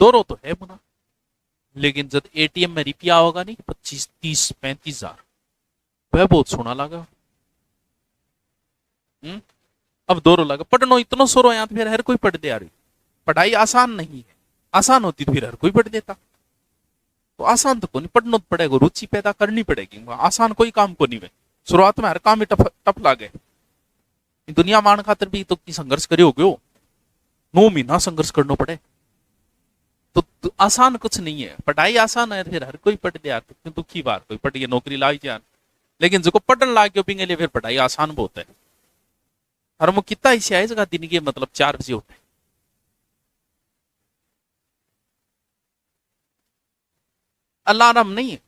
दौरो तो है मुना, लेकिन जब एटीएम में रुपया होगा नहीं 25, 30, 35 हजार, वह बहुत सोना लगा। अब दौरो लगा पढ़नो इतना सोरो यहाँ तो फिर हर कोई पढ़ दे यार। पढ़ाई आसान नहीं है, आसान होती तो फिर हर कोई पढ़ देता। तो आसान तो को नहीं, पढ़ना तो पड़ेगा, रुचि पैदा करनी पड़ेगी। आसान कोई काम को नहीं है, शुरुआत में हर काम ही टफ लागे। दुनिया मान खातर भी तो संघर्ष करे हो गयो, 9 महीना संघर्ष करना पड़े तो आसान कुछ नहीं है। पढ़ाई आसान है फिर हर कोई पढ़ दे यार, तो दुखी बार कोई पढ़ के नौकरी लाग जाए, लेकिन जो पढ़न लाग गयो पिंगे लिए फिर पढ़ाई आसान बहुत है। और वो कितना ऐसे आए जगह दिन के मतलब 4 बजे उठे, अलार्म नहीं है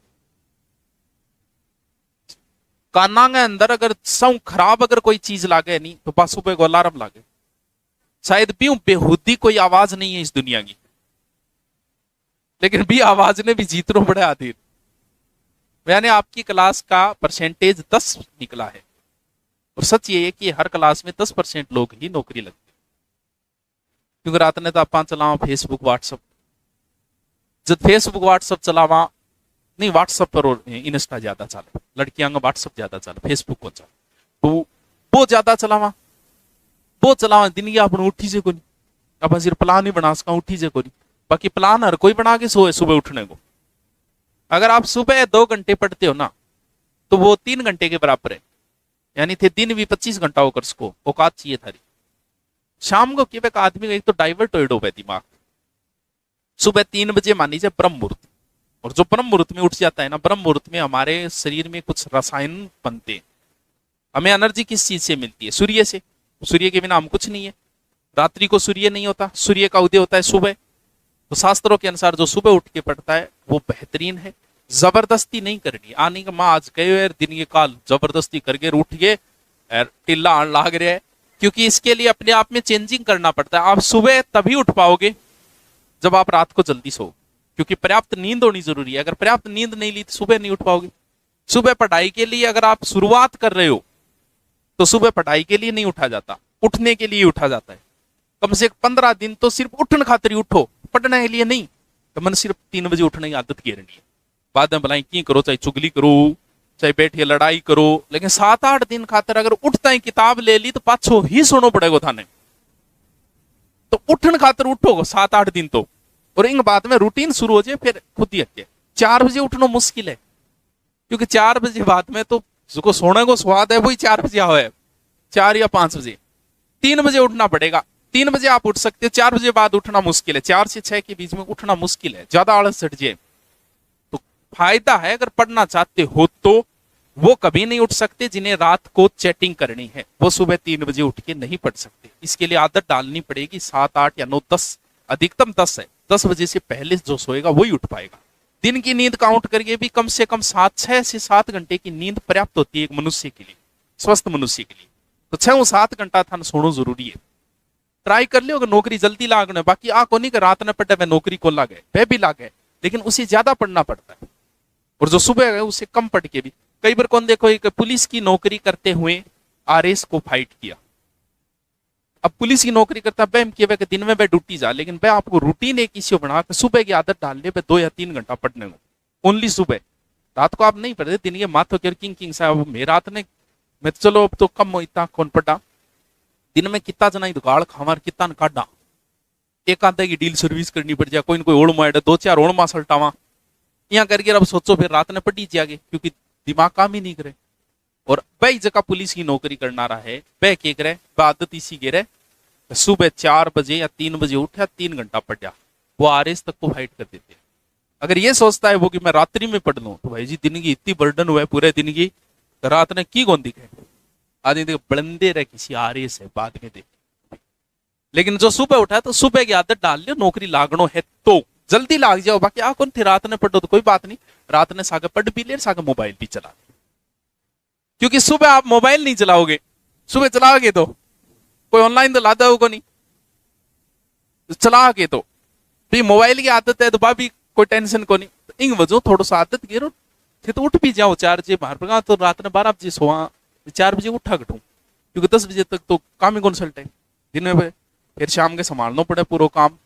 काना के अंदर, अगर सौ खराब अगर कोई चीज लागे नहीं तो बस सुबह को अलार्म लागे। शायद भी बेहुदी कोई आवाज नहीं है इस दुनिया की, लेकिन भी आवाज ने भी जीतनो बड़े आधीर। यानी आपकी क्लास का परसेंटेज 10 निकला है, और सच ये है कि हर क्लास में 10% लोग ही नौकरी लगती है। क्योंकि रात ने तो आप चलावा फेसबुक व्हाट्सअप, जब फेसबुक व्हाट्सअप चलावा नहीं, व्हाट्सअप पर और इंस्टा ज्यादा चले, लड़कियां का व्हाट्सअप ज्यादा चले, फेसबुक को चले, तो वो ज्यादा चलावा दिन की अपन उठी से कोनी, अपन सिर्फ प्लान ही बना सका उठी से कोनी। बाकी प्लान हर कोई बना के सोए सुबह उठने को। अगर आप सुबह 2 घंटे पढ़ते हो ना तो वो 3 घंटे के बराबर है, यानी थे दिन भी 25 घंटा होकर उसको औकात चाहिए थारी। शाम को क्या आदमी का एक तो डाइवर्ट हो दिमाग। सुबह 3 बजे मान लीजिए ब्रह्म मुहूर्त, और जो ब्रह्म मुहूर्त में उठ जाता है ना, ब्रह्म मुहूर्त में हमारे शरीर में कुछ रसायन बनते हैं। हमें एनर्जी किस चीज से मिलती है? सूर्य से। सूर्य के बिना हम कुछ नहीं है। रात्रि को सूर्य नहीं होता, सूर्य का उदय होता है सुबह। तो शास्त्रों के अनुसार जो सुबह उठ के पढ़ता है वो बेहतरीन है। जबरदस्ती नहीं करनी, आने का माँ आज गए दिन ये काल जबरदस्ती करके उठ गए टिल्ला आन लाग रहा है, क्योंकि इसके लिए अपने आप में चेंजिंग करना पड़ता है। आप सुबह तभी उठ पाओगे जब आप रात को जल्दी सो, क्योंकि पर्याप्त नींद होनी जरूरी है। अगर पर्याप्त नींद नहीं ली तो सुबह नहीं उठ पाओगे। सुबह पढ़ाई के लिए अगर आप शुरुआत कर रहे हो तो सुबह पढ़ाई के लिए नहीं उठा जाता, उठने के लिए उठा जाता है। कम से 15 दिन तो सिर्फ उठने खातिर उठो, पढ़ने के लिए नहीं। तो मन सिर्फ 3 बजे उठने की आदत घेरनी है। बाद में भलाई की करो, चाहे चुगली करो, चाहे बैठिए लड़ाई करो, लेकिन 7-8 दिन खातिर अगर उठता है किताब ले ली तो पाछो ही सुनो पड़ेगा थाने। तो उठन खातर उठो 7-8 दिन तो, और इन बाद में रूटीन शुरू हो जाए फिर खुद ही हटे। 4 बजे उठना मुश्किल है, क्योंकि 4 बजे बाद में तो जिसको सोने को स्वाद है वही 4 बजे आओ है, 4 या 5 बजे। 3 बजे उठना पड़ेगा। 3 बजे आप उठ सकते हो, 4 बजे बाद उठना मुश्किल है। 4 से 6 के बीच में उठना मुश्किल है, ज्यादा आलस चढ़ जाए। तो फायदा है अगर पढ़ना चाहते हो तो वो कभी नहीं उठ सकते जिन्हें रात को चैटिंग करनी है, वो सुबह 3 बजे उठ के नहीं पढ़ सकते। इसके लिए आदत डालनी पड़ेगी 7, 8 या 9, 10, अधिकतम 10 है। 10 बजे से पहले जो सोएगा वही उठ पाएगा। दिन की नींद काउंट करके भी कम से कम 6 से 7 घंटे की नींद पर्याप्त होती है एक मनुष्य के लिए, स्वस्थ मनुष्य के लिए। तो 6-7 घंटा था सोना जरूरी है। ट्राई कर लियो अगर नौकरी जल्दी लागने। बाकी आ को नहीं कि रात ने पढ़े मैं नौकरी को लागे, वह भी लागे, लेकिन उसे ज्यादा पढ़ना पड़ता है। और जो सुबह है उसे कम पढ़ के भी। कई बार कौन देखो एक पुलिस की नौकरी करते हुए आरएस को फाइट किया। अब पुलिस की नौकरी करता है दिन में वह ड्यूटी जा, लेकिन वह आपको रूटीन एक इश्यू बना के सुबह की आदत डाल ले 2 या 3 घंटा पढ़ने को, ओनली सुबह। रात को आप नहीं पढ़ते, दिन के माथो के किंग साहब मैं रात ने मैं चलो अब तो कम इतना कौन पढ़ा। दिन में कितना जना दुकाड़ खावर कितना काटा, एक आधे की डील सर्विस करनी पड़ जाए, कोई न कोई ओढ़ मारे 2-4 ओढ़ मां सल्टावा यहाँ करके। अब सोचो फिर रात ने पढ़ी जागे, क्योंकि दिमाग काम ही नहीं करे। और वही जगह पुलिस की नौकरी करना रहा है, वह क्या करे, वह आदत इसी के रहे सुबह 4 बजे या 3 बजे उठा 3 घंटा पढ़ा, वो आरएस तक को फाइट कर देते हैं। अगर ये सोचता है वो कि मैं रात्रि में पढ़ लूं तो भाई जी दिन की इतनी बर्डन हुआ है पूरे दिन की, तो रात ने की कौन दिखे आदमी देख बलंदे रहे किसी आरएस है बाद में देख। लेकिन जो सुबह उठा तो सुबह की आदत डाल लियो, नौकरी लागनो है तो जल्दी लाग जाओ। बाकी आ कौन थे रात ने पढ़ो तो कोई बात नहीं, रात ने सागे पढ़ भी ले, सागे मोबाइल भी चला, क्योंकि सुबह आप मोबाइल नहीं चलाओगे। सुबह चलाओगे तो कोई ऑनलाइन तो लादा होगा नहीं, चलाओगे तो मोबाइल की आदत है तो भाभी कोई टेंशन को नहीं। तो इन वजह थोड़ा सा आदत गिरो थे तो उठ भी जाओ 4 बजे बाहर पर। तो रात ने 12 बजे सोआ, 4 बजे उठा घटू, क्योंकि 10 बजे तक तो काम ही कौन चलता है दिन में। फिर शाम के संभालना पड़े, पूरा काम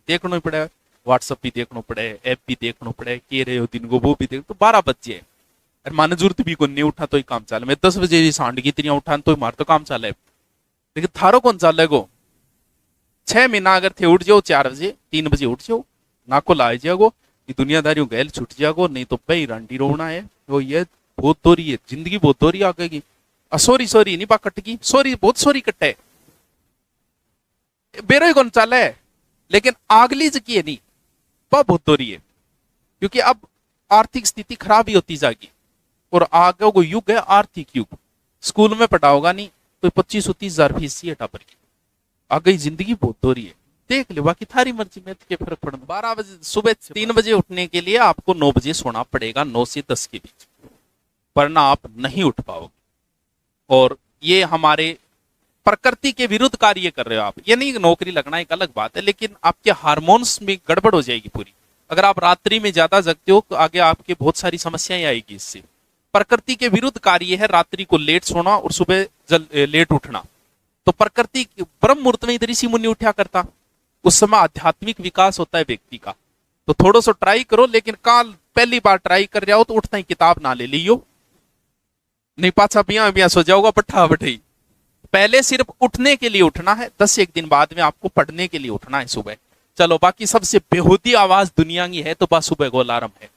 देखना ही पड़ेगा। व्हाट्सअप भी देखना पड़े, ऐप भी देखना पड़े, के रहे हो दिन को वो भी देख, तो 12 बजे अरे माने जरूरत भी को नहीं उठा तो ही काम चाले। मैं 10 बजे सांड की इतनी उठा तो मार तो काम चाले, लेकिन थारो कौन चाले गो 6 महीना अगर थे उठ जाओ 4 बजे 3 बजे उठ जाओ, ना को लाए जाओ, ये दुनियादारियों गैल छुट जाओ, नहीं तो पे रंडी रोना है वो। ये बहुत दोरी है जिंदगी, बहुत दोरी आ गई। सॉरी सॉरी नहीं पा कटगी, सॉरी बहुत सॉरी कट्टे बेरो ही कौन चाले, लेकिन आगली जकी है नहीं वह बहुत दोरी है, क्योंकि अब आर्थिक स्थिति खराब ही होती जाएगी और आगे वो युग है आर्थिक युग। स्कूल में पढ़ाओगा नहीं तो 25-30 हजार फीस है टापर की, आगे जिंदगी बहुत दोरी है। देख ले, बाकी थारी मर्जी में के फर्क पड़। 12 बजे सुबह 3 बजे उठने के लिए आपको 9 बजे सोना पड़ेगा, 9 से 10 के बीच, वरना आप नहीं उठ पाओगे। और ये हमारे प्रकृति के विरुद्ध कार्य कर रहे हो आप। ये नहीं नौकरी लगना एक अलग बात है, लेकिन आपके हार्मोन्स में गड़बड़ हो जाएगी पूरी। अगर आप रात्रि में ज्यादा जगते हो तो आगे आपके बहुत सारी समस्याएं आएगी इससे। प्रकृति के विरुद्ध कार्य है रात्रि को लेट सोना और सुबह लेट उठना। तो प्रकृति ब्रह्म मुहूर्त में इधर ऋषि मुनि उठा करता, उस समय आध्यात्मिक विकास होता है व्यक्ति का। तो थोड़ा सा ट्राई करो, लेकिन काल पहली बार ट्राई कर रहे हो तो उठता ही किताब ना ले लियो, नहीं पाछा बिया बिया सो जाओगा पट्ठा बठाई। पहले सिर्फ उठने के लिए उठना है, 10 दिन बाद में आपको पढ़ने के लिए उठना है सुबह। चलो बाकी सबसे बेहूदी आवाज दुनिया की है तो बस सुबह को अलार्म है।